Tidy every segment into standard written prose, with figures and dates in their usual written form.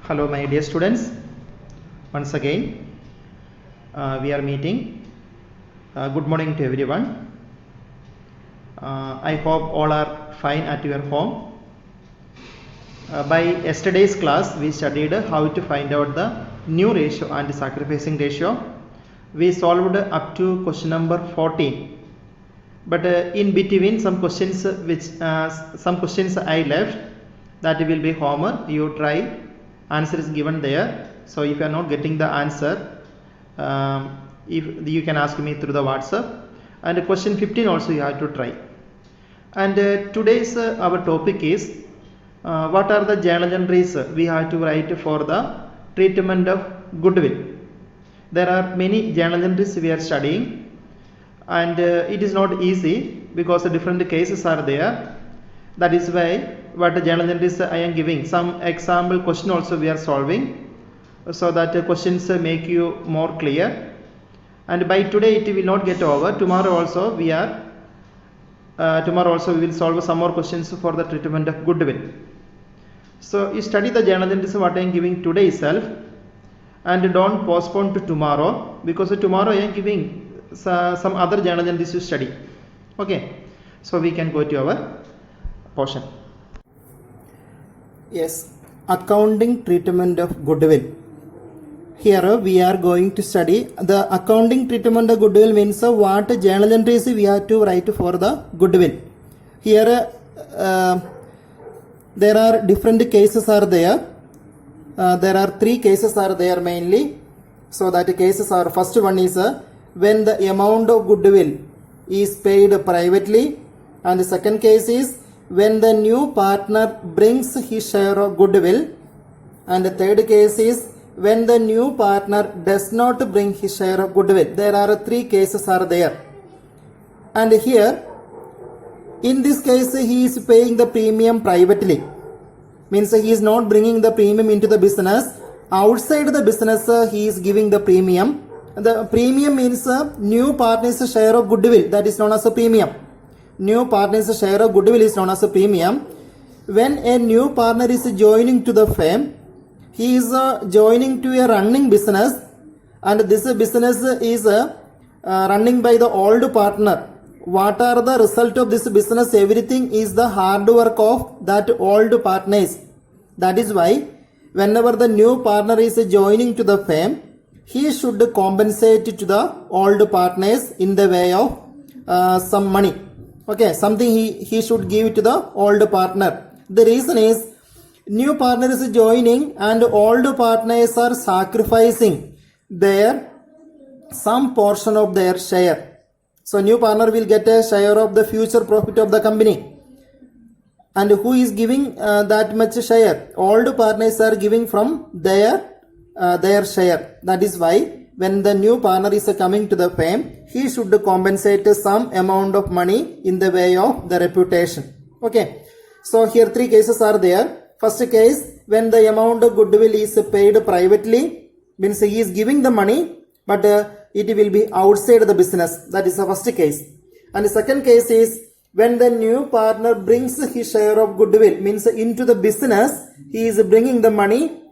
Hello my dear students, once again we are meeting. Good morning to everyone. I hope all are fine at your home. By yesterday's class we studied how to find out the new ratio and sacrificing ratio. We solved up to question number 14, but in between some questions I left, that will be homework. You try. Answer is given there. So if you are not getting the answer, if you can ask me through the WhatsApp. And question 15 also you have to try. And today's our topic is what are the journal entries we have to write for the treatment of goodwill. There are many journal entries we are studying, and it is not easy because different cases are there. That is why what journal entries I am giving. Some example question also we are solving, so that questions make you more clear. And by today it will not get over. Tomorrow also we will solve some more questions for the treatment of goodwill. So you study the journal entries what I am giving today itself, and don't postpone to tomorrow, because tomorrow I am giving some other journal entries to study. Okay, so we can go to our portion. Yes, accounting treatment of goodwill. Here we are going to study the accounting treatment of goodwill means what journal entries we have to write for the goodwill. Here there are different cases are there. There are three cases are there mainly. So that cases are, first one is when the amount of goodwill is paid privately, and the second case is when the new partner brings his share of goodwill, and the third case is when the new partner does not bring his share of goodwill. There are three cases are there, and here in this case he is paying the premium privately, means he is not bringing the premium into the business. Outside the business he is giving the premium. The premium means new partner's share of goodwill, that is known as a premium. New partner's share of goodwill is known as a premium. When a new partner is joining to the firm, he is joining to a running business, and this business is running by the old partner. What are the result of this business? Everything is the hard work of that old partners. That is why whenever the new partner is joining to the firm, he should compensate to the old partners in the way of some money. Okay, something he should give to the old partner. The reason is new partner is joining and old partners are sacrificing their some portion of their share. So new partner will get a share of the future profit of the company. And who is giving that much share? Old partners are giving from their share. That is why when the new partner is coming to the firm, he should compensate some amount of money in the way of the reputation. Okay. So here three cases are there. First case, when the amount of goodwill is paid privately, means he is giving the money, but it will be outside the business. That is the first case. And the second case is when the new partner brings his share of goodwill, means into the business, he is bringing the money.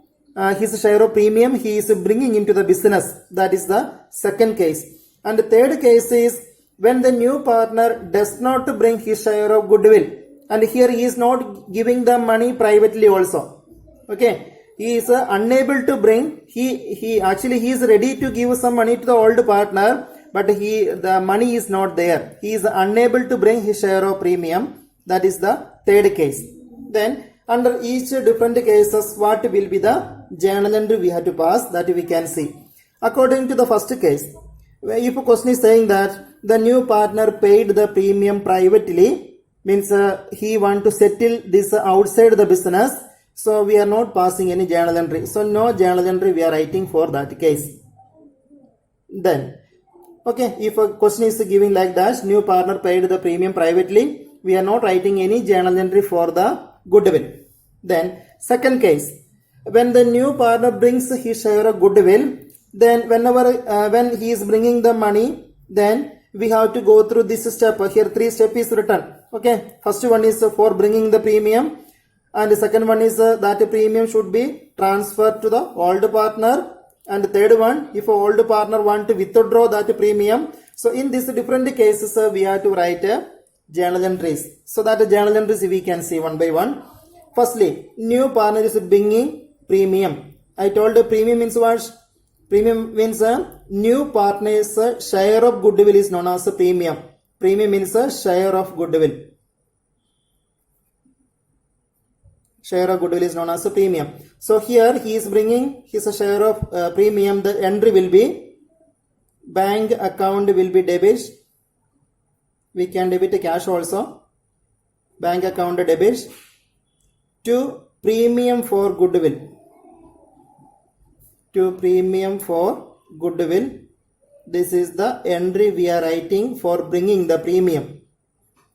His share of premium he is bringing into the business. That is the second case. And the third case is when the new partner does not bring his share of goodwill, and here he is not giving the money privately also. Okay, he is unable to bring. He is ready to give some money to the old partner, but the money is not there. He is unable to bring his share of premium. That is the third case. Then under each different cases, what will be the journal entry we have to pass, that we can see. According to the first case, if a question is saying that the new partner paid the premium privately, means he want to settle this outside the business, so we are not passing any journal entry. So no journal entry we are writing for that case. Then, okay, if a question is giving like that, new partner paid the premium privately, we are not writing any journal entry for the goodwill. Then second case, when the new partner brings his share of goodwill, then when he is bringing the money, then we have to go through this step. Here three steps is written. Okay, first one is for bringing the premium, And the second one is that premium should be transferred to the old partner. And the third one, if old partner want to withdraw that premium, so in these different cases we have to write journal entries. So that journal entries we can see one by one. Firstly, new partner is bringing premium. I told you premium means what? Premium means new partner's share of goodwill is known as premium. Premium means a share of goodwill. Share of goodwill is known as a premium. So here he is bringing his share of premium. The entry will be bank account will be debit. We can debit cash also. Bank account debit to premium for goodwill. To premium for goodwill. This is the entry we are writing for bringing the premium.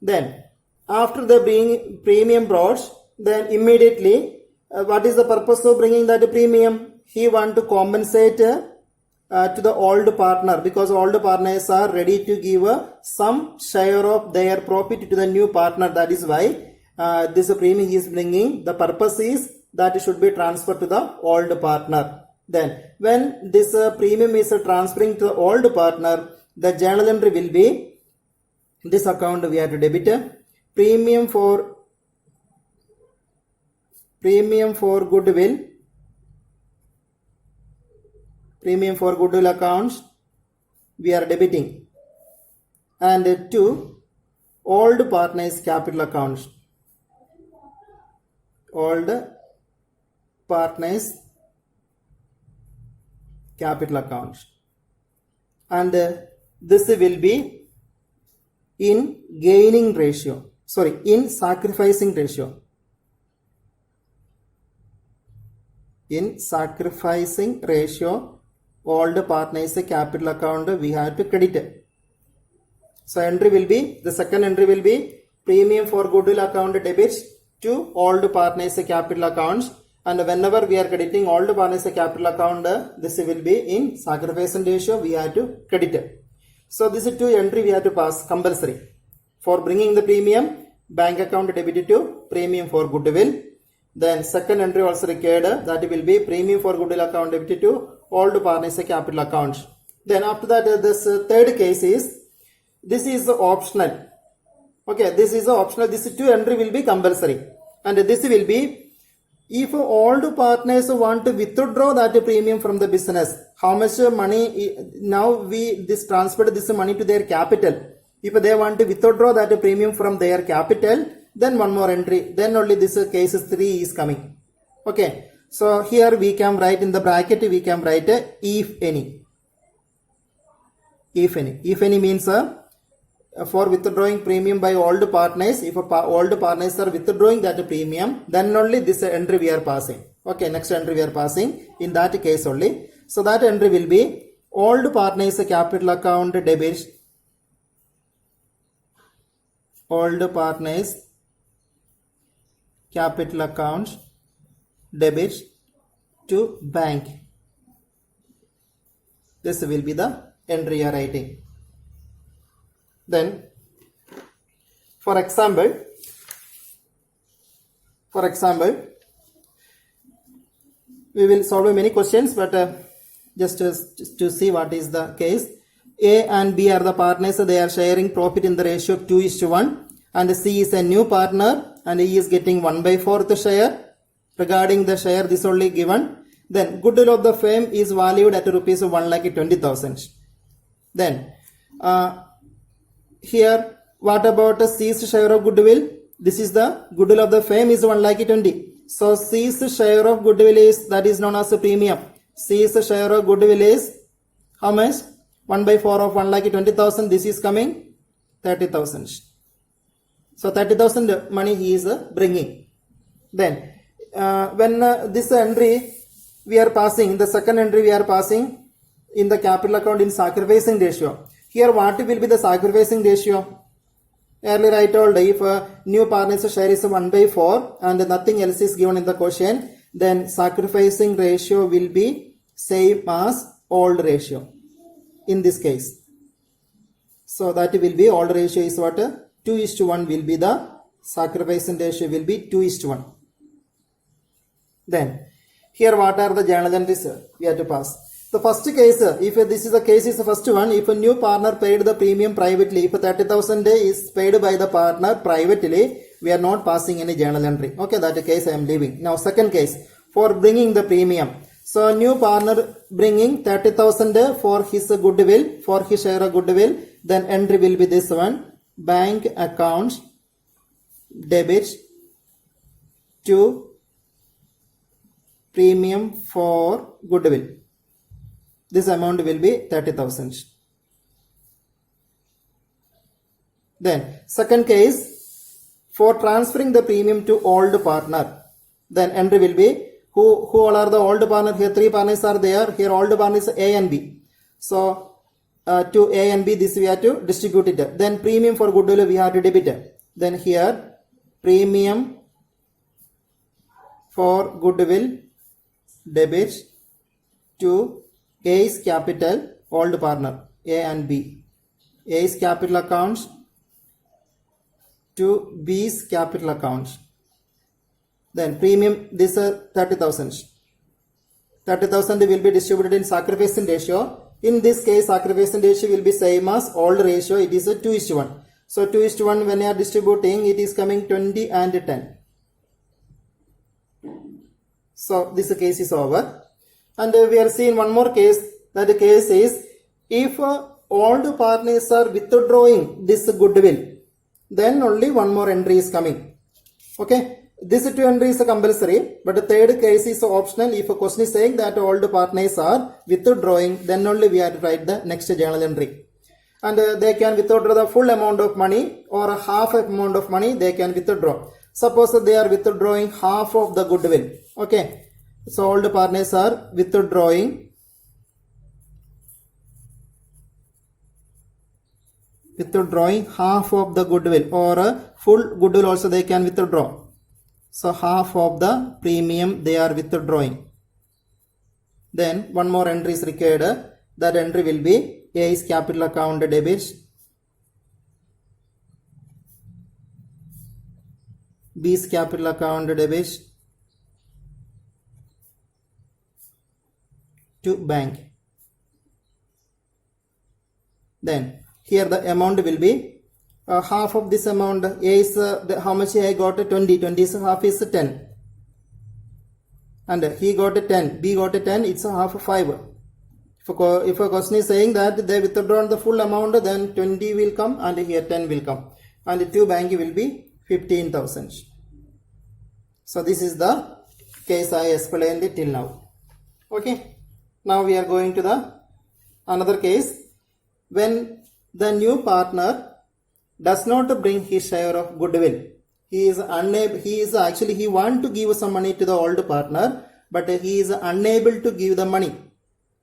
Then after the premium brought, then immediately what is the purpose of bringing that premium? He want to compensate to the old partner, because old partners are ready to give some share of their profit to the new partner. That is why this premium he is bringing. The purpose is that it should be transferred to the old partner. Then when this premium is transferring to the old partner, the journal entry will be this account we have to debit premium for goodwill. Premium for goodwill accounts we are debiting, and to old partners capital accounts. Old partners capital accounts, and this will be in gaining ratio, in sacrificing ratio. In sacrificing ratio, old partners capital account we have to credit. So entry will be, the second entry will be premium for goodwill account debits to old partners capital accounts, and whenever we are crediting old partners capital account, this will be in sacrificing ratio we have to credit. So this is two entry we have to pass compulsory for bringing the premium. Bank account debited to premium for goodwill. Then second entry also required, that will be premium for goodwill account debited to old partners capital account. Then after that this third case is, this is optional. Okay, this is optional. This two entry will be compulsory, and this will be if old partners want to withdraw that premium from the business. How much money now we transferred this money to their capital. If they want to withdraw that premium from their capital, then one more entry, then only this case 3 is coming. Okay, so here we can write in the bracket, we can write if any. If any means for withdrawing premium by old partners. If old partners are withdrawing that premium, then only this entry we are passing. Okay, next entry we are passing in that case only. So that entry will be old partners capital account debit. Old partners capital account debit to bank. This will be the entry you are writing. Then for example we will solve many questions, but just to see what is the case. A and B are the partners, they are sharing profit in the ratio 2:1, and C is a new partner and he is getting 1/4 share. Regarding the share, this only given. Then goodwill of the firm is valued at rupees 1,20,000. Then here what about C's share of goodwill? This is the goodwill of the firm is 1,20,000. So C's share of goodwill is, that is known as a premium. C's share of goodwill is how much? 1/4 of 1,20,000. This is coming 30,000. So 30,000 money he is bringing. Then when this entry we are passing, the second entry we are passing in the capital account in sacrificing ratio. Here what will be the sacrificing ratio? Earlier I told, if new partner's share is 1/4 and nothing else is given in the question, then sacrificing ratio will be same as old ratio in this case. So that will be, old ratio is what? 2:1 will be the sacrificing ratio will be 2:1. Then here what are the journal entries we have to pass? The first case, if this is the case, is the first one. If a new partner paid the premium privately, if 30,000 is paid by the partner privately, we are not passing any journal entry. Okay, that case I am leaving. Now second case, for bringing the premium. So new partner bringing 30,000 for his goodwill, for his share of goodwill, then entry will be this one. Bank accounts debit to premium for goodwill. This amount will be 30,000. Then second case, for transferring the premium to old partner, then entry will be who all are the old partner. Here three partners are there. Here old partners A and B. So to A and B, this we have to distribute it. Then premium for goodwill we have to debit it. Then here premium for goodwill debit to A's capital old partner A and B. A's capital accounts to B's capital accounts. Then premium, this 30,000. 30,000 will be distributed in sacrificing ratio. In this case, sacrificing ratio will be same as old ratio. It is a 2:1. So 2:1 when you are distributing, it is coming 20 and 10. So this case is over. And we are seeing one more case. That case is if old partners are withdrawing this goodwill, then only one more entry is coming. Okay. This two entry is compulsory, but the third case is optional. If a question is saying that old partners are withdrawing, then only we have to write the next journal entry. And they can withdraw the full amount of money or half amount of money they can withdraw. Suppose they are withdrawing half of the goodwill. Okay. So old partners are withdrawing half of the goodwill or full goodwill also they can withdraw. So half of the premium they are withdrawing. Then one more entry is required. That entry will be A's capital account debit, B's capital account debit to bank. Then here the amount will be half of this amount. A is how much I got? 20. 20 is half is 10. And he got 10. B got 10. It's a half of 5. If a question is saying that they withdrawn the full amount, then 20 will come and here 10 will come. And to bank will be 15,000. So this is the case I explained it till now. Okay. Now we are going to the another case. When the new partner does not bring his share of goodwill, he is unable. He want to give some money to the old partner, but he is unable to give the money.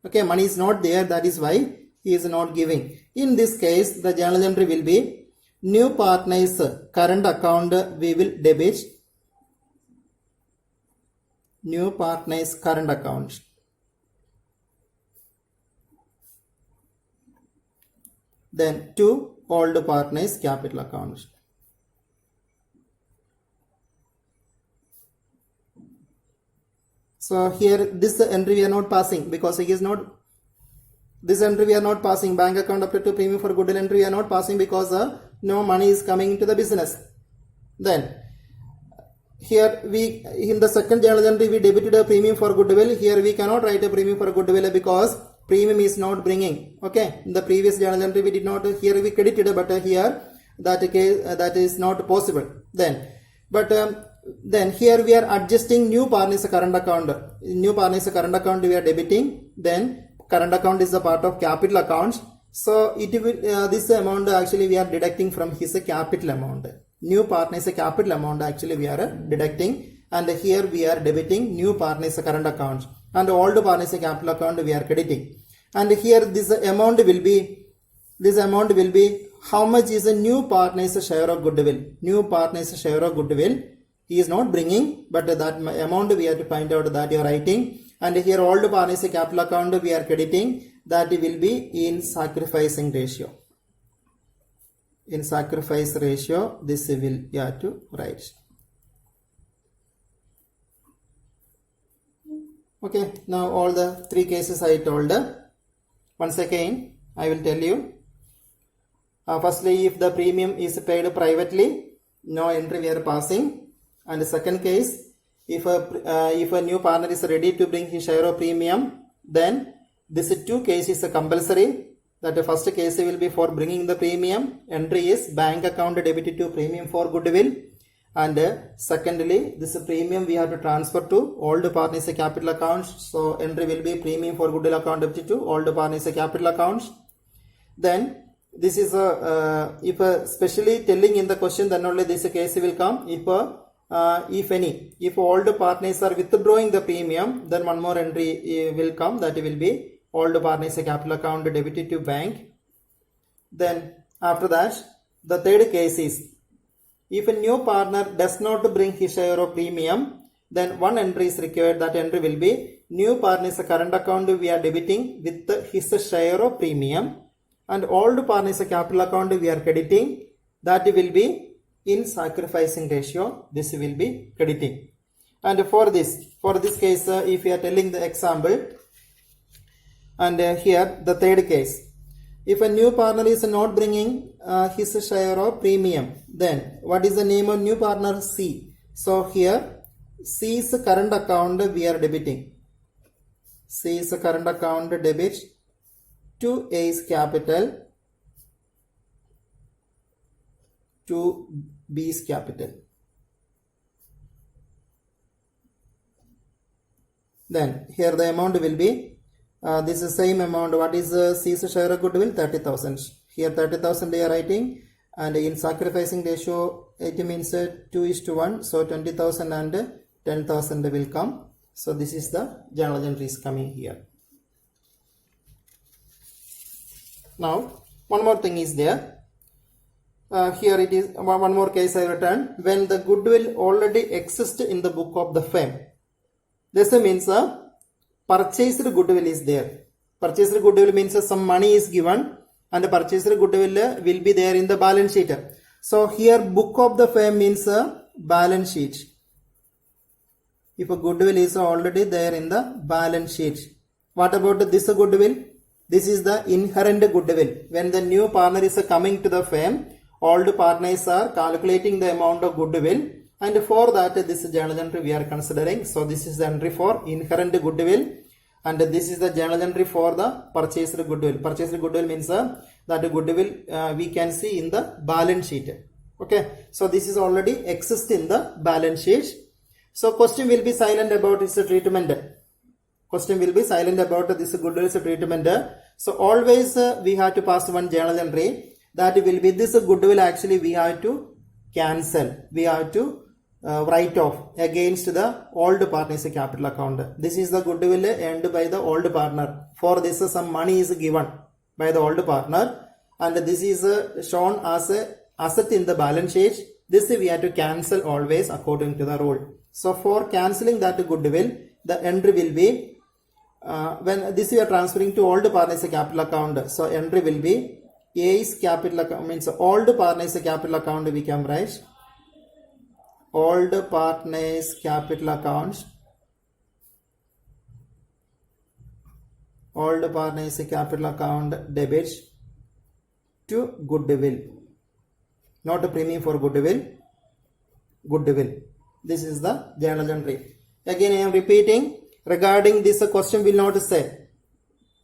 Okay, money is not there. That is why he is not giving. In this case, the journal entry will be new partner's current account we will debit. New partner's current account. Then to old partner's capital account. So here this entry we are not passing because he is not. This entry we are not passing. Bank account up to premium for goodwill entry we are not passing because no money is coming into the business. Then here we in the second journal entry we debited a premium for goodwill. Here we cannot write a premium for goodwill because premium is not bringing. Okay, in the previous journal entry we did not. Here we credited, but here that is not possible. Then here we are adjusting new partner's current account. New partner's current account we are debiting. Then current account is a part of capital accounts. So it will this amount actually we are deducting from his capital amount. New partner's capital amount actually we are deducting, and here we are debiting new partner's current account. And old partner's capital account we are crediting. And here this amount will be how much is a new partner's share of goodwill. New partner's share of goodwill he is not bringing, but that amount we have to find out that you are writing. And here old partner's capital account we are crediting. That will be in sacrificing ratio. In sacrifice ratio, this will you have to write. Okay, now all the three cases I told. Once again, I will tell you. Firstly, if the premium is paid privately, no entry we are passing. And the second case, if a new partner is ready to bring his share of premium, then this two cases is compulsory. That the first case will be for bringing the premium. Entry is bank account debited to premium for goodwill. And secondly, this premium we have to transfer to old partners capital accounts. So entry will be premium for goodwill account debited to old partners capital accounts. Then this is if specially telling in the question, then only this case will come. If old partners are withdrawing the premium, then one more entry will come. That will be old partners capital account debited to bank. Then after that, the third case is if a new partner does not bring his share of premium, then one entry is required. That entry will be new partner's current account we are debiting with his share of premium, and old partner's capital account we are crediting. That will be in sacrificing ratio. This will be crediting. And for this case, if we are telling the example, and here the third case, if a new partner is not bringing his share of premium, then what is the name of new partner? C. So here C's current account we are debiting. C's current account debit to A's capital to B's capital. Then here the amount will be this is same amount. What is C's share of goodwill? 30,000. Here 30,000 they are writing, and in sacrificing ratio it means 2:1. So 20,000 and 10,000 will come. So this is the journal entries coming here. Now one more thing is there. Here it is one more case I return. When the goodwill already exists in the book of the firm, this means purchased goodwill is there. Purchased goodwill means some money is given, and purchased goodwill will be there in the balance sheet. So here book of the firm means balance sheet. If a goodwill is already there in the balance sheet. What about this goodwill? This is the inherent goodwill. When the new partner is coming to the firm, old partners are calculating the amount of goodwill, and for that this journal entry we are considering. So this is the entry for inherent goodwill, and this is the journal entry for the purchased goodwill. Purchased goodwill means that goodwill we can see in the balance sheet. Okay, so this is already exist in the balance sheet. So question will be silent about its treatment. Question will be silent about this goodwill's treatment. So always we have to pass one journal entry. That will be this goodwill actually we have to cancel. We have to write off against the old partner's capital account. This is the goodwill earned by the old partner. For this some money is given by the old partner, and this is shown as a asset in the balance sheet. This we have to cancel always according to the rule. So for cancelling that goodwill, the entry will be when this we are transferring to old partner's capital account. So entry will be A's capital account, means old partner's capital account we can write. Old partners capital accounts, old partners capital account debits to goodwill, not a premium for goodwill, goodwill. This is the journal entry. Again I am repeating, regarding this question will not say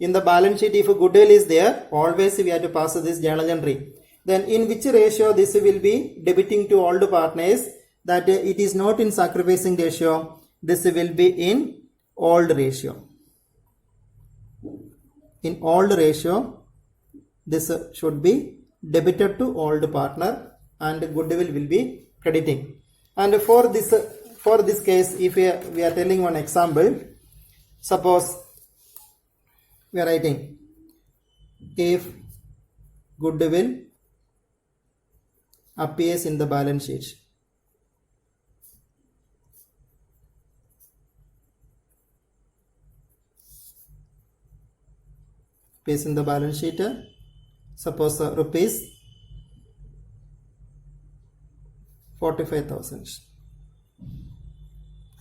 in the balance sheet if goodwill is there, always we have to pass this journal entry. Then in which ratio this will be debiting to old partners? That it is not in sacrificing ratio, this will be in old ratio. In old ratio, this should be debited to old partner, and goodwill will be crediting. And for this case, if we are telling one example, suppose we are writing if goodwill appears in the balance sheet. Appears in the balance sheet, suppose rupees 45,000.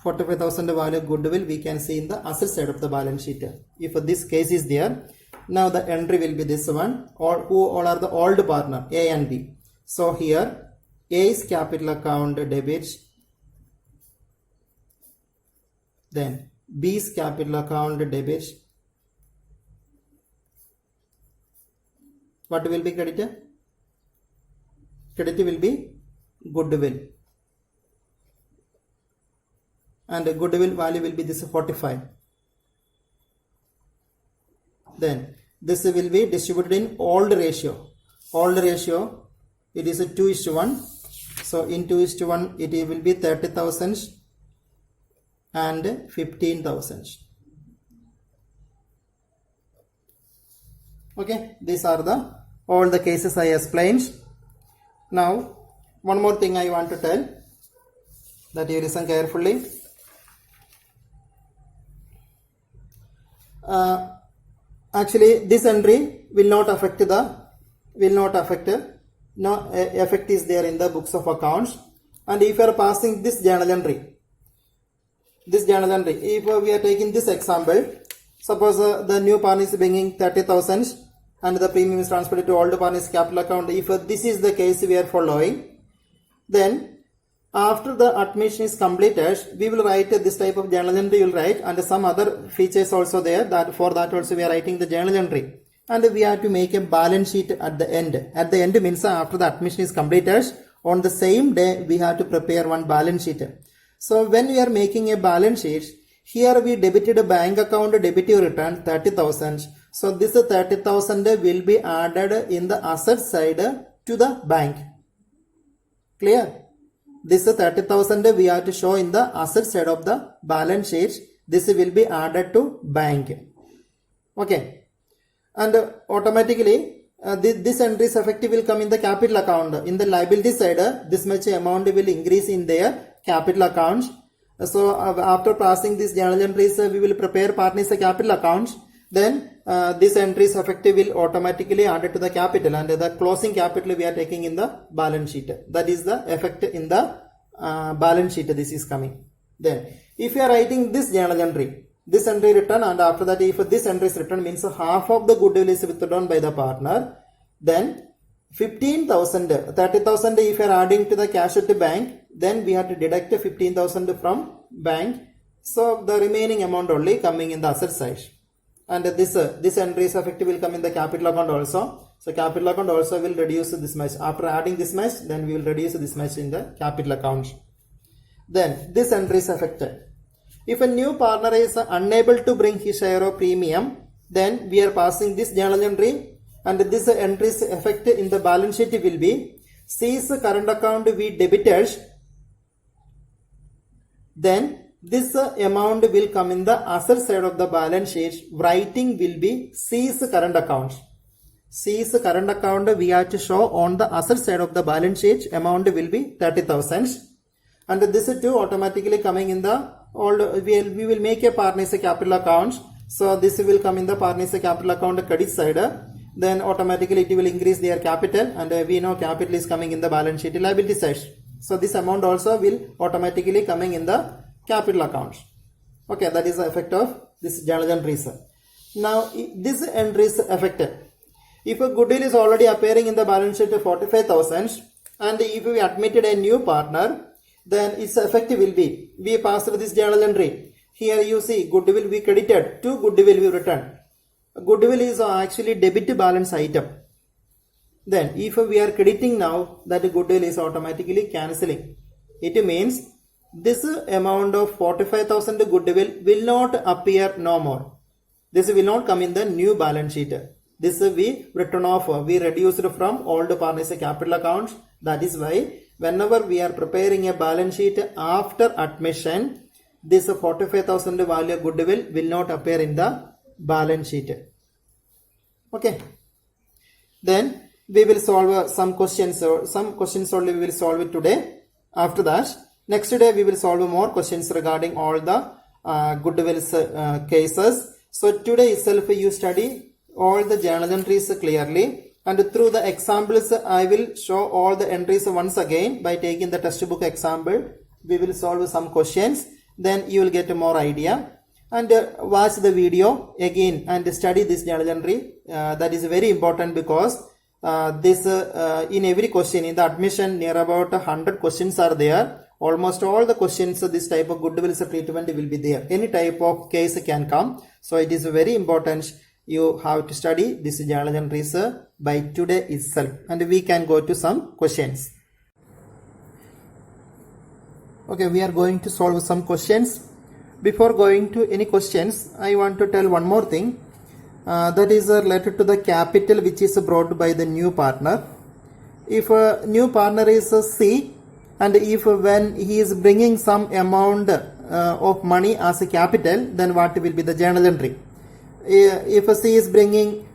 45,000 value goodwill we can see in the asset side of the balance sheet. If this case is there, now the entry will be this one, who all are the old partner A and B. So here A's capital account debit, then B's capital account debit. What will be credited? Credit will be goodwill, and the goodwill value will be this 45. Then this will be distributed in old ratio. Old ratio, it is a 2:1. So in 2:1 it will be 30,000 and 15,000. Okay, these are the all the cases I explained. Now one more thing I want to tell, that you listen carefully. Actually this entry will not affect no effect is there in the books of accounts. And if you are passing this journal entry, if we are taking this example, suppose the new partner is bringing 30,000 and the premium is transferred to old partner's capital account. If this is the case we are following, then after the admission is completed, we will write this type of journal entry, you will write, and some other features also there, that for that also we are writing the journal entry. And we have to make a balance sheet at the end. At the end means after the admission is completed, on the same day we have to prepare one balance sheet. So when we are making a balance sheet, here we debited a bank account debit return 30,000. So this 30,000 will be added in the asset side to the bank. Clear? This 30,000 we have to show in the asset side of the balance sheet. This will be added to bank. Okay. And automatically this entry's effect will come in the capital account. In the liability side, this much amount will increase in their capital accounts. So after passing these journal entries, we will prepare partners capital accounts. Then this entry's effect will automatically added to the capital, and the closing capital we are taking in the balance sheet. That is the effect in the balance sheet. This is coming. Then if you are writing this journal entry, this entry return, and after that if this entry is written, means half of the goodwill is withdrawn by the partner. Then 15,000, 30,000 if you are adding to the cash at the bank, then we have to deduct 15,000 from bank. So the remaining amount only coming in the asset side. And this entry's effect will come in the capital account also. So capital account also will reduce this much. After adding this much, then we will reduce this much in the capital account. Then this entry is affected. If a new partner is unable to bring his share of premium, then we are passing this journal entry, and this entry's effect in the balance sheet will be C's current account we debited. Then this amount will come in the asset side of the balance sheet. Writing will be C's current account. C's current account we have to show on the asset side of the balance sheet. Amount will be 30,000. And this too automatically coming in the old. We will make a partner's capital account. So this will come in the partner's capital account credit side. Then automatically it will increase their capital, and we know capital is coming in the balance sheet liability side. So this amount also will automatically coming in the capital account. Okay, that is the effect of this journal entries. Now this entry is affected. If a goodwill is already appearing in the balance sheet of 45,000, and if we admitted a new partner, then its effect will be, we pass through this journal entry. Here you see goodwill we credited, to goodwill we returned. Goodwill is actually debit balance item. Then if we are crediting now, that goodwill is automatically cancelling. It means this amount of 45,000 goodwill will not appear no more. This will not come in the new balance sheet. This we written off, we reduced from old partners capital accounts. That is why whenever we are preparing a balance sheet after admission, this 45,000 value goodwill will not appear in the balance sheet. Okay. Then we will solve some questions, or some questions only we will solve it today. After that, next day we will solve more questions regarding all the goodwill cases. So today itself you study all the journal entries clearly, and through the examples I will show all the entries once again by taking the textbook example. We will solve some questions. then you will get more idea. And watch the video again and study this journal entry. That is very important because this in every question in the admission near about 100 questions are there. Almost all the questions this type of goodwill treatment will be there. Any type of case can come. So it is very important you have to study this journal entries by today itself, and we can go to some questions. Okay, we are going to solve some questions. Before going to any questions, I want to tell one more thing. That is related to the capital which is brought by the new partner. If a new partner is C, and if when he is bringing some amount of money as a capital, then what will be the journal entry? If C is bringing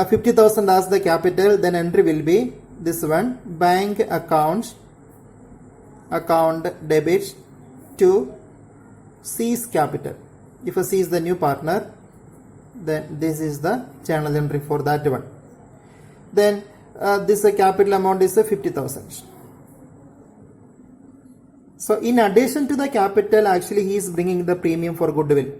50,000 as the capital, then entry will be this one: bank account debit to C's capital. If C is the new partner, then this is the journal entry for that one. Then this capital amount is 50,000. So in addition to the capital, actually he is bringing the premium for goodwill.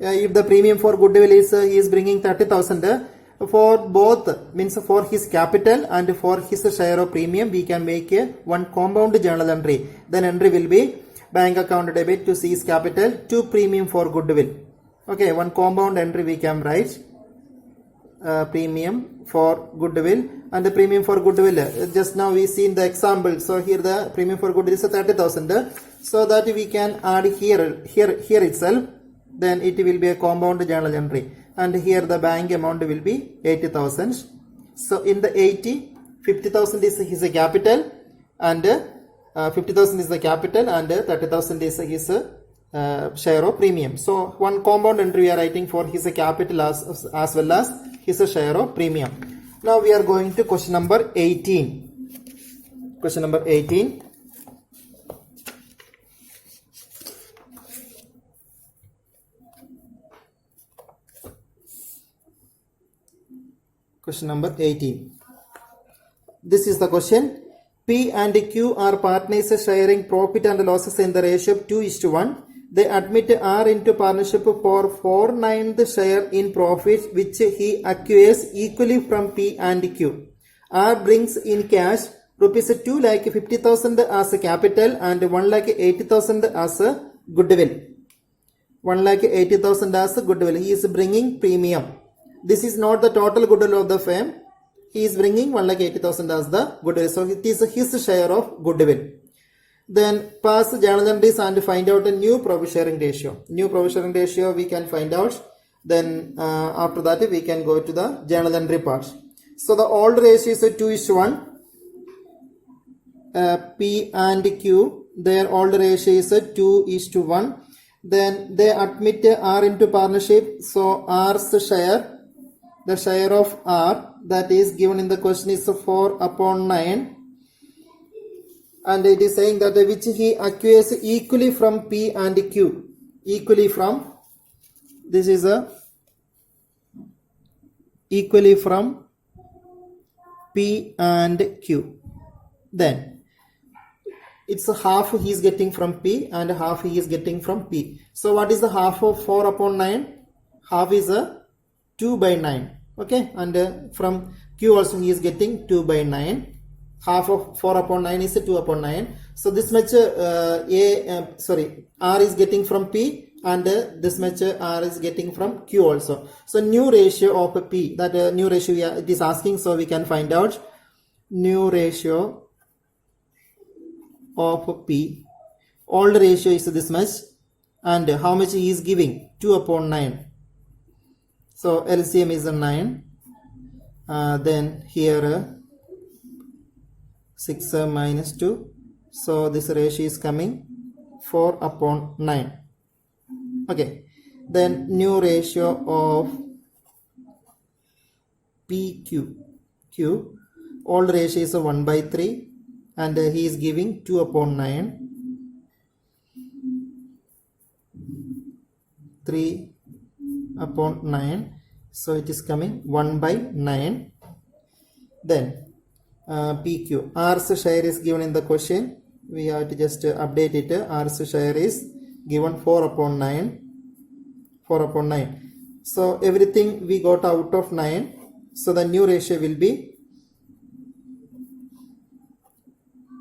If the premium for goodwill is he is bringing 30,000, for both, means for his capital and for his share of premium, we can make one compound journal entry. Then entry will be bank account debit to C's capital to premium for goodwill. Okay, one compound entry we can write premium for goodwill, and the premium for goodwill just now we see in the example. So here the premium for goodwill is 30,000, so that we can add here itself. Then it will be a compound journal entry, and here the bank amount will be 80,000. So in the 80, 50,000 is his capital, and 50,000 is the capital, and 30,000 is his share of premium. So one compound entry we are writing for his capital as well as his share of premium. Now we are going to question number 18. Question number 18. Question number 18. This is the question. P and Q are partners sharing profit and losses in the ratio of 2:1. They admit R into partnership for 4/9 share in profit which he acquires equally from P and Q. R brings in cash rupees 2,50,000 as a capital and 1,80,000 as a goodwill. 1,80,000 as a goodwill. He is bringing premium. This is not the total goodwill of the firm. He is bringing 1,80,000 as the goodwill. So it is his share of goodwill. Then pass journal entries and find out a new profit sharing ratio. New profit sharing ratio we can find out. Then after that we can go to the journal entry part. So the old ratio is 2:1. P and Q, their old ratio is 2:1. Then they admit R into partnership. So R's share, the share of R that is given in the question is 4/9. And it is saying that which he acquires equally from P and Q. Equally from, this is a equally from P and Q. Then it's a half he is getting from P and half he is getting from P. So what is the half of 4/9? Half is a 2/9. Okay, and from Q also he is getting 2/9. Half of 4/9 is 2/9. So this much R is getting from P, and this much R is getting from Q also. So new ratio of P, that new ratio it is asking, so we can find out new ratio of P. Old ratio is this much, and how much he is giving? 2/9. So LCM is a 9. Then here 6 minus 2. So this ratio is coming 4/9. Okay. Then new ratio of PQ. Old ratio is 1/3, and he is giving 2/9. 3/9. So it is coming 1/9. Then PQ. R's share is given in the question. We have to just update it. R's share is given 4 upon 9. 4 upon 9. So everything we got out of 9. So the new ratio will be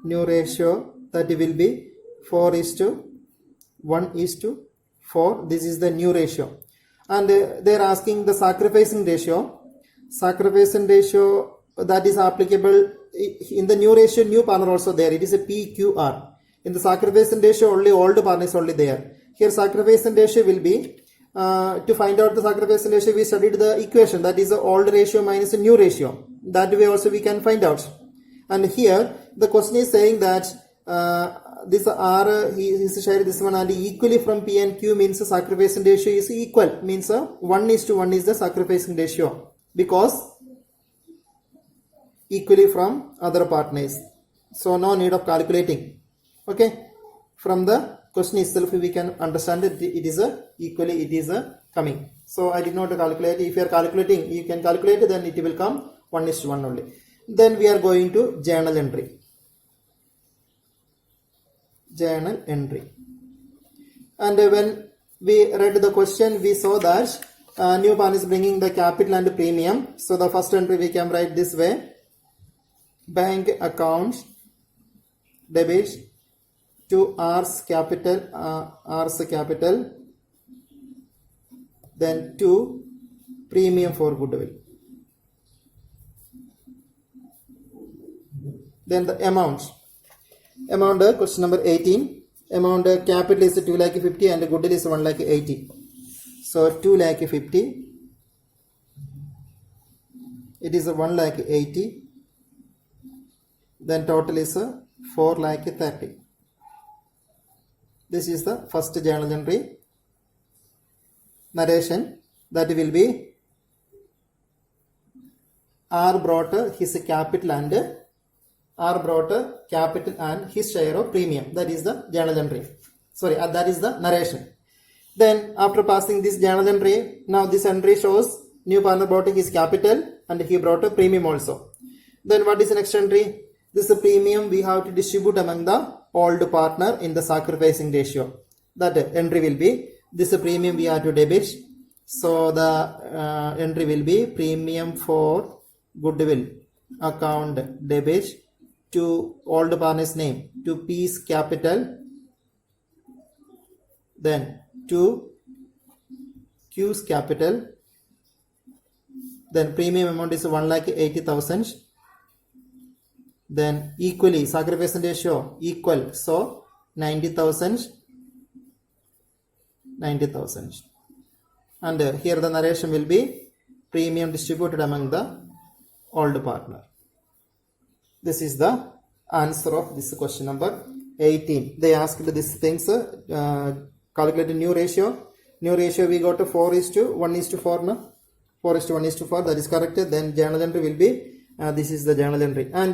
that will be 4:1:4. This is the new ratio. And they are asking the sacrificing ratio. Sacrificing ratio that is applicable in the new ratio, new partner also there. It is a PQR. In the sacrificing ratio, only old partner is only there. Here sacrificing ratio will be, to find out the sacrificing ratio, we studied the equation, that is the old ratio minus the new ratio. That way also we can find out. And here the question is saying that this R is shared this one, and equally from P and Q means the sacrificing ratio is equal, means 1:1 is the sacrificing ratio, because equally from other partners. So no need of calculating. Okay, from the question itself we can understand that it is equally, it is coming. So I did not calculate. If you are calculating, you can calculate, then it will come 1:1 only. Then we are going to journal entry. Journal entry. And when we read the question, we saw that new partner is bringing the capital and premium. So the first entry we can write this way: bank account debit to R's capital, then to premium for goodwill. Then the amount, question number 18. Amount capital is 2,50,000 and goodwill is 1,80,000. So 2,50,000, it is 1,80,000. Then total is 4,30,000. This is the first journal entry. Narration, that will be R brought his capital and his share of premium. That is the journal entry. Sorry, that is the narration. Then after passing this journal entry, now this entry shows new partner brought his capital and he brought a premium also. Then what is the next entry? This premium we have to distribute among the old partner in the sacrificing ratio. That entry will be, this premium we have to debit. So the entry will be premium for goodwill account debit to old partner's name, to P's capital, then to Q's capital, then premium amount is 1,80,000. Then equally sacrificing ratio equal, so 90,000. And here the narration will be premium distributed among the old partner. This is the answer of this question number 18. They asked these things, calculate new ratio. New ratio we got to 4:1:4. No? 4:1:4, that is correct. Then journal entry will be, this is the journal entry. And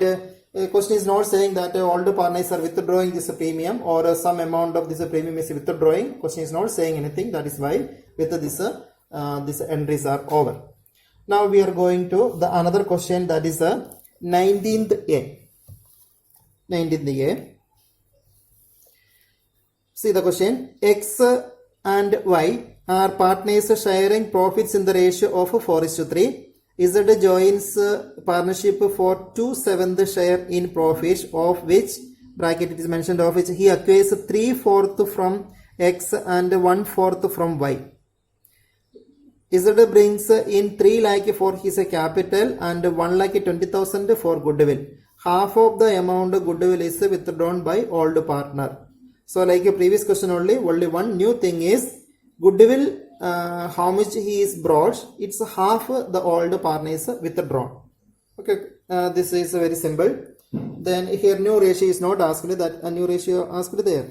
question is not saying that all the partners are withdrawing this premium or some amount of this premium is withdrawing. Question is not saying anything. That is why with this these entries are over. Now we are going to the another question, that is 19th A. 19th A. See the question: X and Y are partners sharing profits in the ratio of 4:3. Z joins partnership for 2/7 share in profits, of which bracket it is mentioned, of which he acquires 3/4 from X and 1/4 from Y. Z brings in 3 lakh for his capital and 1,20,000 for goodwill. Half of the amount goodwill is withdrawn by old partner. So like a previous question only one new thing is goodwill, how much he is brought, it's half the old partner is withdrawn. Okay, this is very simple. Then here new ratio is not asked, that a new ratio asked there.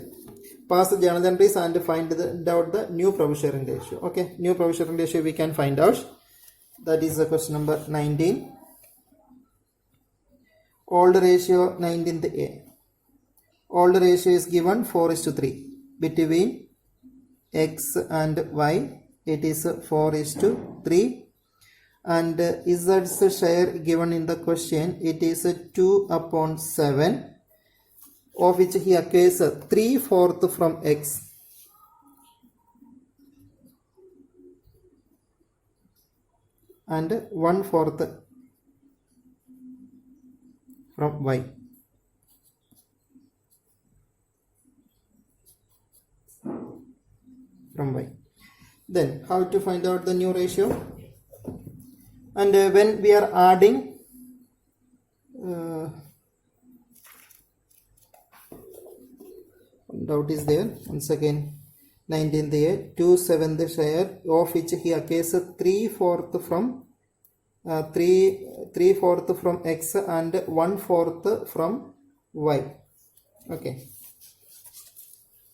Pass the journal entries and find out the new profit sharing ratio. Okay, new profit sharing ratio we can find out. That is the question number 19. Old ratio 19th A. Old ratio is given 4:3 between X and Y. It is 4:3, and Z's share given in the question, it is 2/7, of which he acquires 3/4 from X. and 1/4 from Y. From Y. Then how to find out the new ratio? And when we are adding doubt is there. Once again, 19th year, 2/7 share, of which he occurs 3/4 from 3/4 from X and 1/4 from Y. Okay,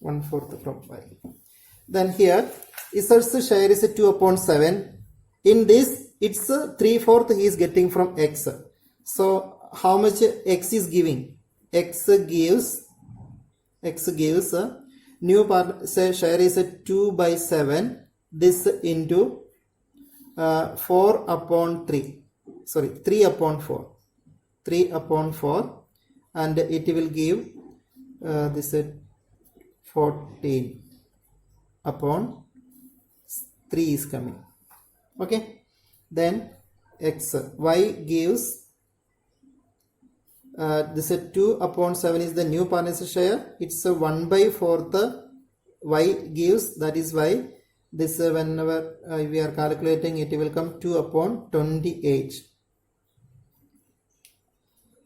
1/4 from Y. Then here Z's share is 2/7. In this, it's 3/4 he is getting from X. So how much X is giving? X gives new part share is 2/7. This into 4/3. Sorry, 3/4. 3/4, and it will give this 14/3 is coming. Okay, then X. Y gives this 2/7 is the new partner's share. It's 1/4 Y gives, that is why this whenever we are calculating, it will come 2/28.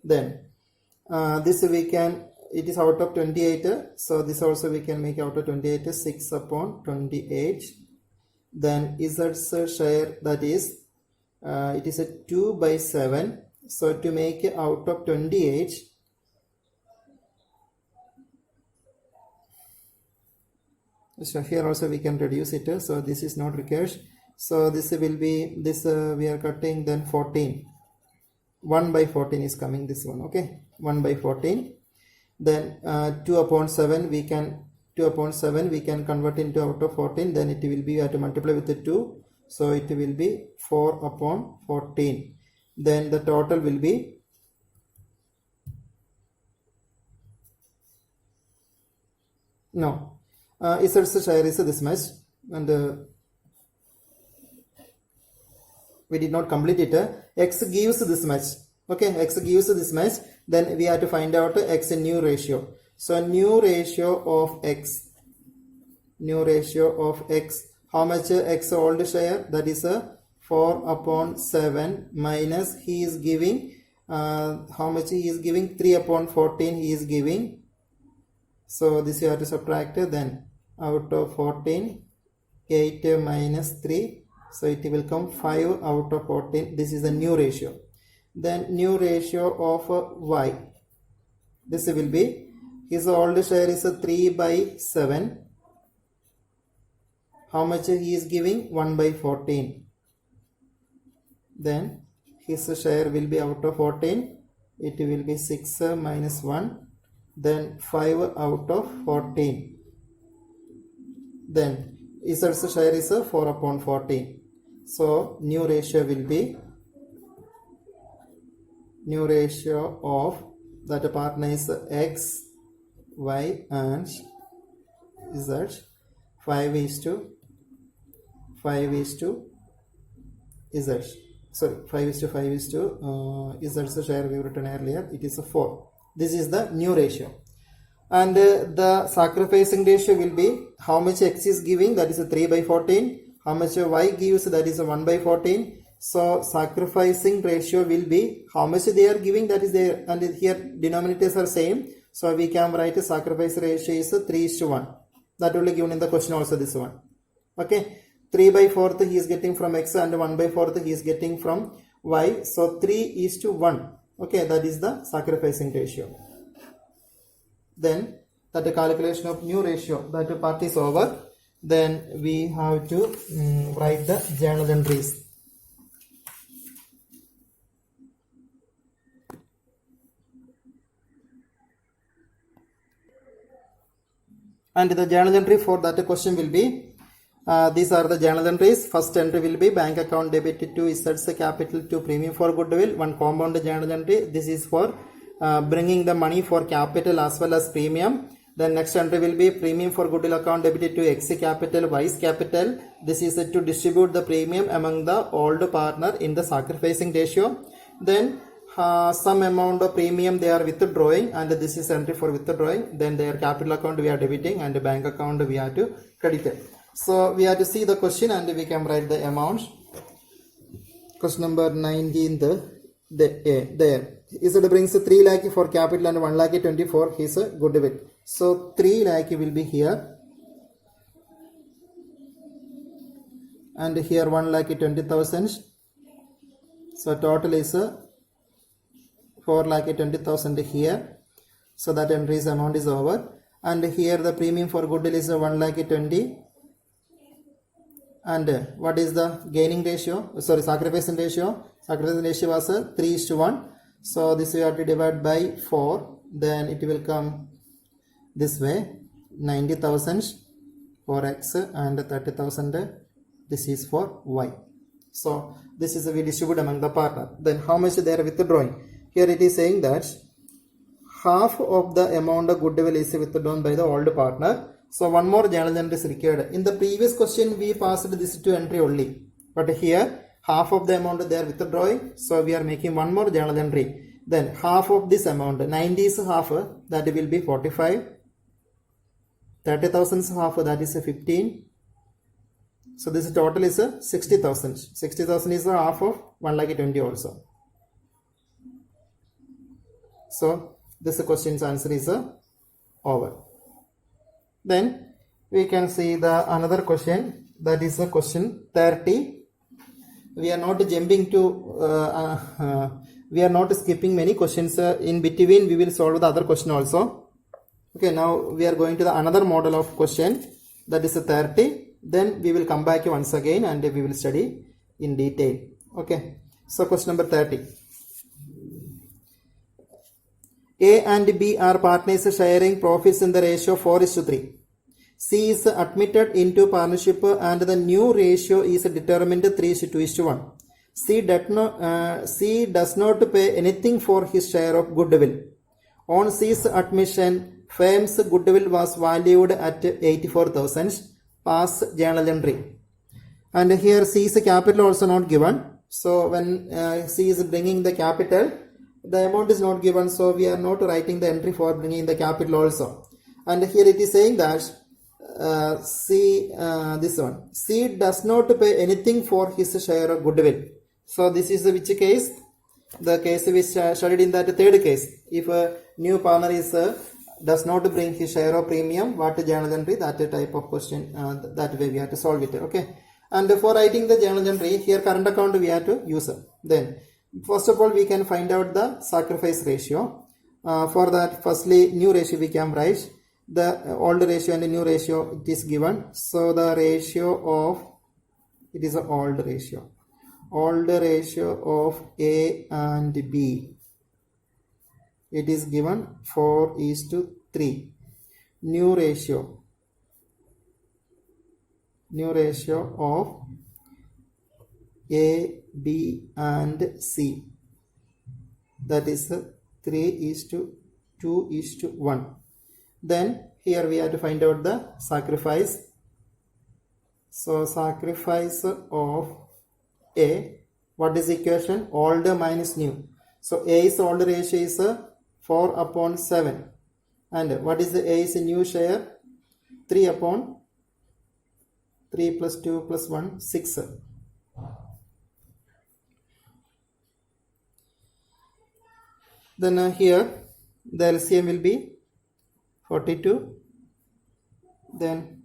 Then this we can, it is out of 28, so this also we can make out of 28, 6/28. Then Z's share, that is it is a 2/7. So to make out of 28, so here also we can reduce it, so this is not required. So this will be this we are cutting, then 14, 1/14 is coming, this one. Okay, 1/14. Then 2/7 we can, 2/7 we can convert into out of 14, then it will be, we have to multiply with the 2, so it will be 4/14. Then the total will be Z's share is this much, and we did not complete it. X gives this much. Okay, X gives this much. Then we have to find out X new ratio. So new ratio of X. New ratio of X. How much X old share? That is 4/7 minus he is giving how much he is giving? 3/14 he is giving. So this you have to subtract. Then out of 14, 8 minus 3, so it will come 5 out of 14. This is the new ratio. Then new ratio of Y. This will be, his old share is 3/7. How much he is giving? 1/14. Then his share will be out of 14, it will be 6 minus 1, then 5 out of 14. Then Z's share is 4/14. So new ratio will be, new ratio of that partner is X, Y and Z. 5:5 Z. Sorry, 5:5 Z's share we written earlier, it is 4. This is the new ratio. And the sacrificing ratio will be how much X is giving, that is 3/14. How much Y gives, that is 1/14. So sacrificing ratio will be how much they are giving, that is there, and here denominators are same. So we can write sacrifice ratio is 3:1. That will be given in the question also, this one. Okay, 3/4 he is getting from X and 1/4 he is getting from Y. So 3:1. Okay, that is the sacrificing ratio. Then that the calculation of new ratio, that part is over. Then we have to write the journal entries. And the journal entry for that question will be, these are the journal entries. First entry will be bank account debited to Z's capital to premium for goodwill. One compound journal entry. This is for bringing the money for capital as well as premium. Then next entry will be premium for goodwill account debited to X capital, Y capital. This is to distribute the premium among the old partner in the sacrificing ratio. Then some amount of premium they are withdrawing, and this is entry for withdrawing. Then their capital account we are debiting, and the bank account we are to credit. So we have to see the question and we can write the amount. Question number 19, there is it brings 3 lakh for capital and 1 lakh 24 his goodwill. So 3 lakh will be here, and here 1 lakh 20,000. So total is 4 lakh 20,000 here. So that entry's amount is over. And here the premium for goodwill is 1 lakh 20. And what is the gaining ratio? Sorry, sacrificing ratio. Sacrificing ratio was 3:1. So this we have to divide by 4. Then it will come this way: 90,000 for X and 30,000. This is for Y. So this is we distribute among the partner. Then how much they are withdrawing? Here it is saying that half of the amount of goodwill is withdrawn by the old partner. So one more journal entry is required. In the previous question we passed this to entry only, but here half of the amount they are withdrawing. So we are making one more journal entry. Then half of this amount, 90 is half, that will be 45. 30,000 is half, that is 15. So this total is 60,000. 60,000 is half of 1 lakh 20 also. So this question's answer is over. Then we can see the another question, that is question 30. We are not jumping to we are not skipping many questions. In between we will solve the other question also. Okay, now we are going to the another model of question, that is 30. Then we will come back once again and we will study in detail. Okay, so question number 30. A and B are partners sharing profits in the ratio 4:3. C is admitted into partnership and the new ratio is determined 3:1. C does not pay anything for his share of goodwill. On C's admission, firm's goodwill was valued at 84,000. Pass journal entry. And here C's capital also not given. So when C is bringing the capital, the amount is not given, so we are not writing the entry for bringing the capital also. And here it is saying that this one, C does not pay anything for his share of goodwill. So this is which case? The case we studied in that third case. If a new partner is does not bring his share of premium, what journal entry? That type of question, that way we have to solve it. Okay. And for writing the journal entry, here current account we have to use. Then first of all we can find out the sacrifice ratio. For that, firstly new ratio we can write. The old ratio and the new ratio it is given. So the ratio of, it is an old ratio. Old ratio of A and B, it is given 4:3. New ratio of A, B and C, that is 3:2:1. Then here we have to find out the sacrifice. So sacrifice of A, what is the equation? Old minus new. So A is old ratio is 4/7. And what is the A is new share? 3/3 plus 2 plus 1, 6. Then here the LCM will be 42. Then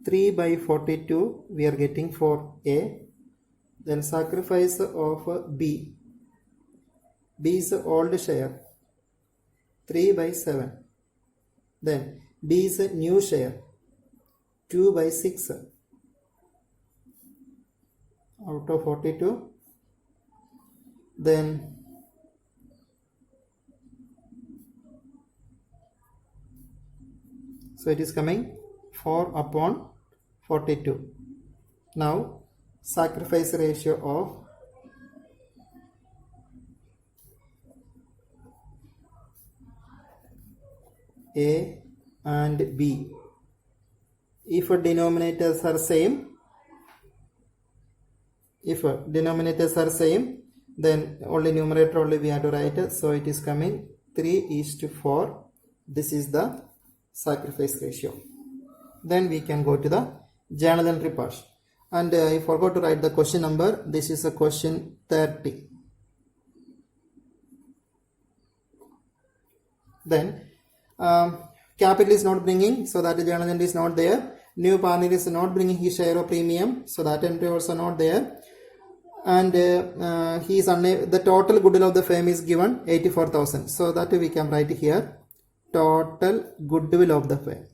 3/42 we are getting for A. Then sacrifice of B. B is old share 3/7. Then B is a new share 2/6 out of 42. Then so it is coming 4/42. Now sacrifice ratio of A and B. If denominators are same, then only numerator only we have to write. So it is coming 3:4. This is the sacrifice ratio. Then we can go to the journal entry part. And I forgot to write the question number. This is a question 30. Then capital is not bringing, so that journal entry is not there. New partner is not bringing his share of premium, so that entry also not there. And he is the total goodwill of the firm is given 84,000. So that we can write here, total goodwill of the firm.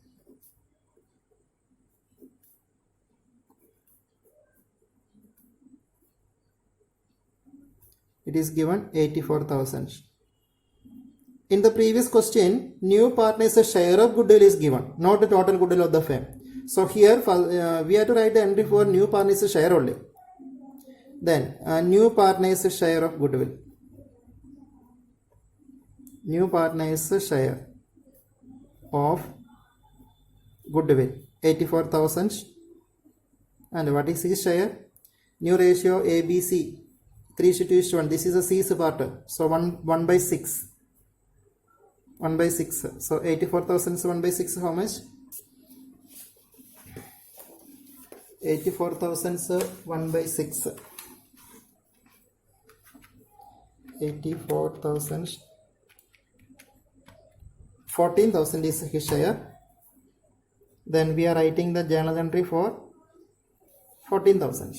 It is given 84,000. In the previous question, new partner's share of goodwill is given, not the total goodwill of the firm. So here we have to write the entry for new partner's share only. Then new partner's share of goodwill. New partner's share of goodwill 84,000. And what is his share? New ratio ABC 3:2:1. This is a C's part. So 1 by 6. 1 by 6. So 84,000 is 1 by 6. How much? 84,000 is 1 by 6. 84,000. 14,000 is his share. Then we are writing the journal entry for 14,000.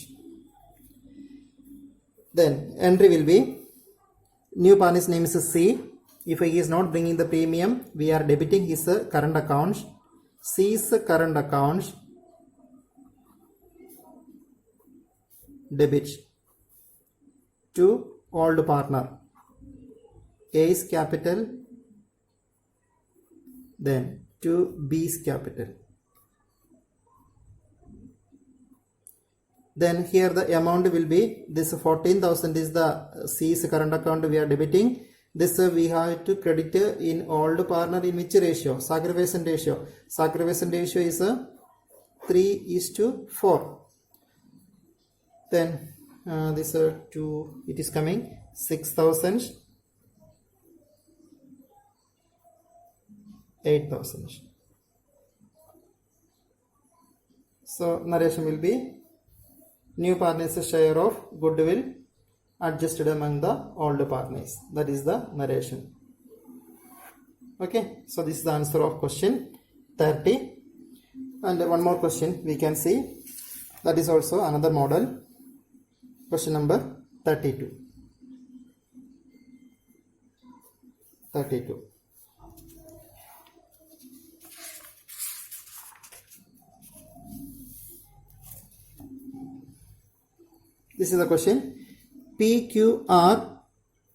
Then entry will be, new partner's name is C. If he is not bringing the premium, we are debiting his current account. C's current account debit to old partner. A's capital, then to B's capital. Then here the amount will be, this 14,000 is the C's current account we are debiting. This we have to credit in old partner in which ratio? Sacrifice ratio. Sacrifice ratio is 3:4. Then this 2, it is coming 6,000, 8,000. So narration will be, new partner's share of goodwill adjusted among the old partners. That is the narration. Okay, so this is the answer of question 30. And one more question we can see. That is also another model. Question number 32. 32. This is the question. PQR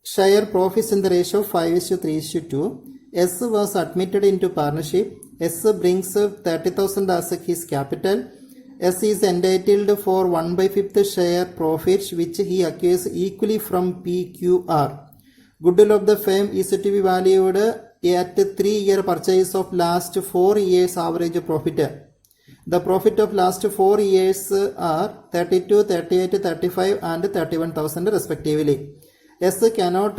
share profits in the ratio of 5:3:2. S was admitted into partnership. S brings 30,000 as his capital. S is entitled for 1/5 share profits which he acquires equally from PQR. Goodwill of the firm is to be valued at 3-year purchase of last 4 years average profit. The profit of last 4 years are 32, 38, 35 and 31,000 respectively. S cannot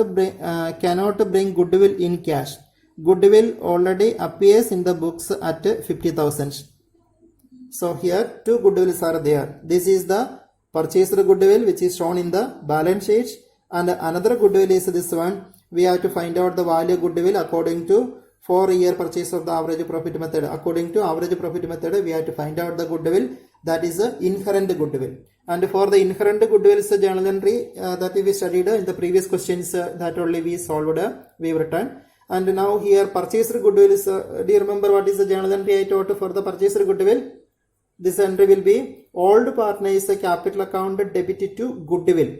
bring goodwill in cash. Goodwill already appears in the books at 50,000. So here two goodwills are there. This is the purchased goodwill which is shown in the balance sheet, and another goodwill is this one. We have to find out the value of goodwill according to 4-year purchase of the average profit method. According to average profit method, we have to find out the goodwill, that is the inherent goodwill. And for the inherent goodwill is a journal entry that we studied in the previous questions, that only we solved, we have written. And now here purchased goodwill is, do you remember what is the journal entry I taught for the purchased goodwill? This entry will be old partner is a capital account debited to goodwill.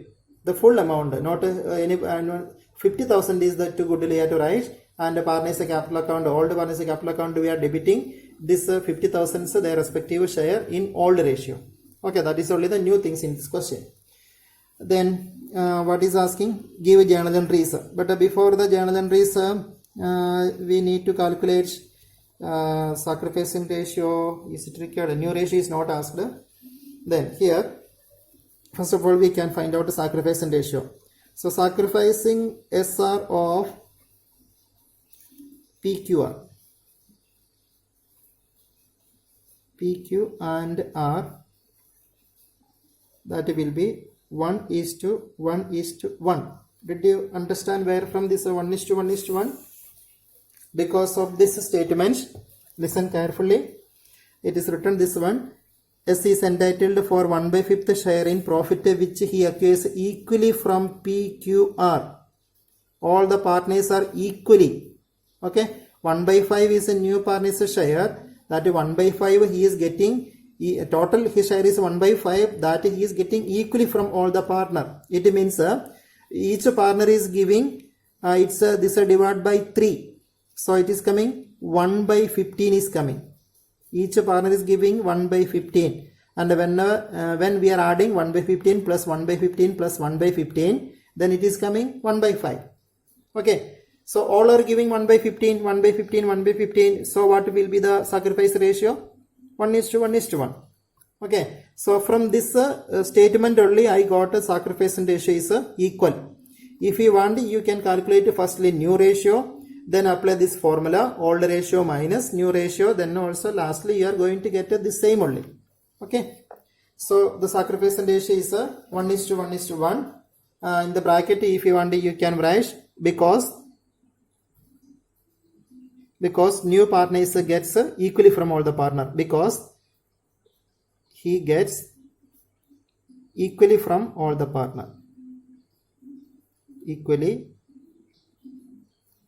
The full amount, not any 50,000 is the to goodwill you have to write, and partner is a capital account, old partner is a capital account, we are debiting this 50,000 their respective share in old ratio. Okay, that is only the new things in this question. Then what is asking? Give journal entries. But before the journal entries, we need to calculate sacrificing ratio is it required? New ratio is not asked. Then here, first of all, we can find out the sacrificing ratio. So sacrificing SR of PQ and R, that will be 1:1:1. Did you understand where from this 1:1:1? Because of this statement, listen carefully. It is written this one: S is entitled for 1/5 share in profit which he acquires equally from PQR. All the partners are equally. Okay, 1/5 is a new partner's share. That 1/5 he is getting. Total his share is 1/5 that he is getting equally from all the partner. It means each partner is giving this divided by 3. So it is coming 1/15 is coming. Each partner is giving 1/15, and when we are adding 1/15 plus 1/15 plus 1/15, then it is coming 1/5. Okay, so all are giving 1/15, 1/15, 1/15. So what will be the sacrifice ratio? 1:1:1. Okay, so from this statement only I got a sacrifice ratio is equal. If you want, you can calculate firstly new ratio, then apply this formula, old ratio minus new ratio, then also lastly you are going to get the same only. Okay, so the sacrifice ratio is 1:1:1. In the bracket, if you want, you can write because new partner is gets equally from all the partner, because he gets equally from all the partner, equally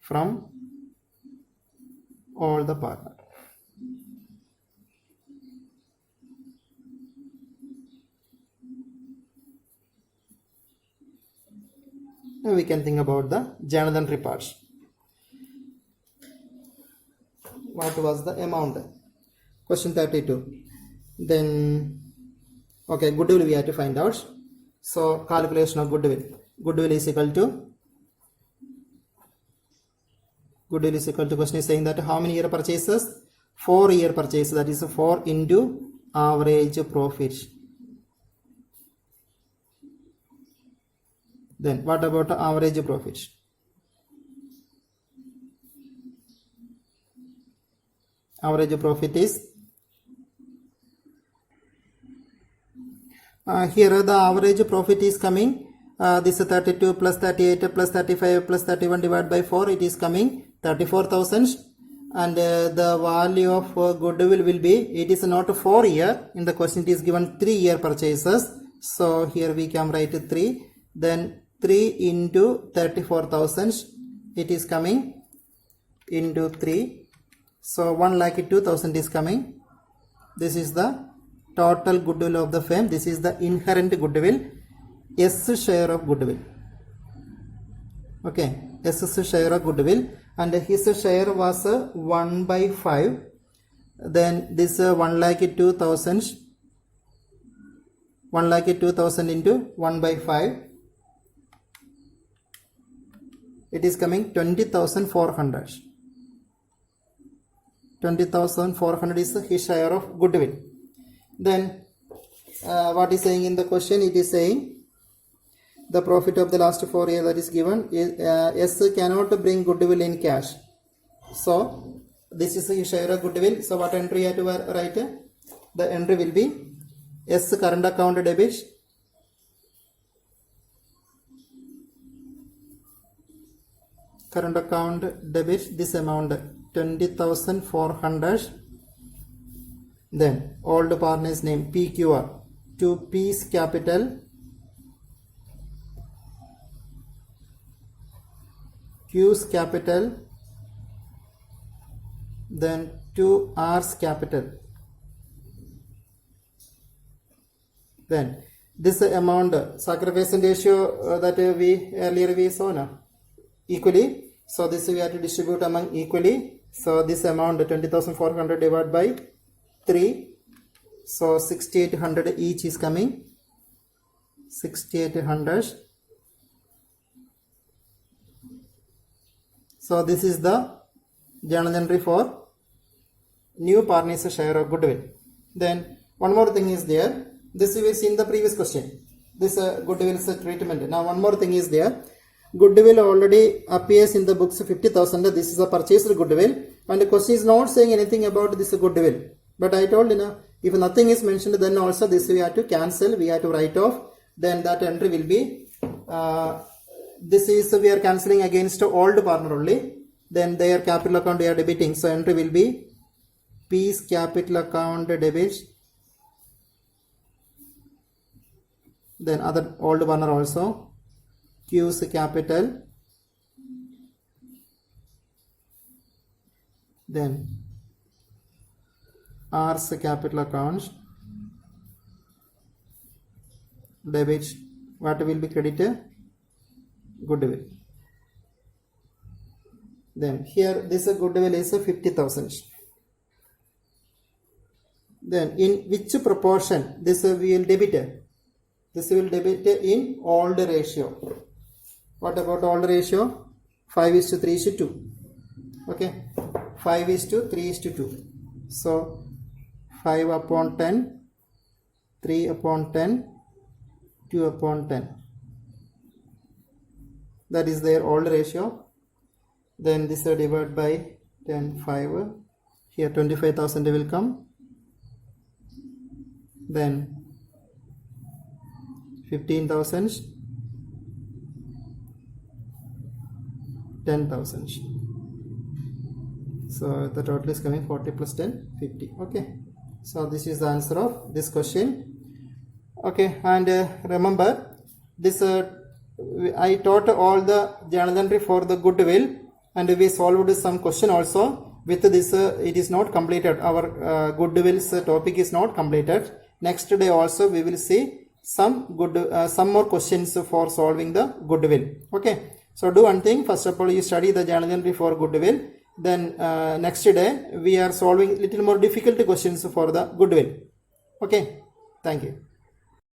from all the partner. Now we can think about the journal entry parts. What was the amount? Question 32. Then okay, goodwill we have to find out. So calculation of goodwill. Goodwill is equal to question is saying that how many year purchases? 4 year purchase, that is 4 into average profit. Then what about average profit? Average profit is here the average profit is coming this 32 plus 38 plus 35 plus 31 divided by 4, it is coming 34,000, and the value of goodwill will be, it is not 4 year, in the question it is given 3 year purchases, so here we can write 3, then 3 into 34,000, it is coming into 3, so 1,02,000 is coming. This is the total goodwill of the firm. This is the inherent goodwill, S share of goodwill. Okay, S share of goodwill, and his share was 1/5. Then this 1,02,000 into 1/5, it is coming 20,400. 20,400 is his share of goodwill. Then what is saying in the question? It is saying the profit of the last 4 years that is given is S cannot bring goodwill in cash. So this is his share of goodwill. So what entry you have to write? The entry will be S current account debit, this amount 20,400. Then old partner's name PQR to P's capital, Q's capital, then to R's capital. Then this amount sacrifice ratio that we earlier we saw now equally, so this we have to distribute among equally. So this amount 20,400 divided by 3, so 6,800 each is coming, 6,800. So this is the journal entry for new partner's share of goodwill. Then one more thing is there. This we see in the previous question. This goodwill treatment. Now one more thing is there. Goodwill already appears in the books 50,000. This is a purchased goodwill, and the question is not saying anything about this goodwill. But I told if nothing is mentioned, then also this we have to cancel. We have to write off. Then that entry will be this is we are cancelling against old partner only. Then their capital account they are debiting. So entry will be P's capital account debit. Then other old partner also Q's capital. Then R's capital account debit. What will be credited? Goodwill. Then here this goodwill is 50,000. Then in which proportion this we will debit? This will debit in old ratio. What about old ratio? 5:3:2. Okay, 5:3:2. So 5/10, 3/10, 2/10. That is their old ratio. Then this is divided by 10, 5. Here 25,000 will come. Then 15,000, 10,000. So the total is coming 40 plus 10, 50. Okay. So this is the answer of this question. Okay, and remember this I taught all the journal entry for the goodwill, and we solved some question also. With this it is not completed. Our goodwill's topic is not completed. Next day also we will see some more questions for solving the goodwill. Okay, so do one thing. First of all, you study the journal entry for goodwill. Then next day we are solving little more difficult questions for the goodwill. Okay, thank you.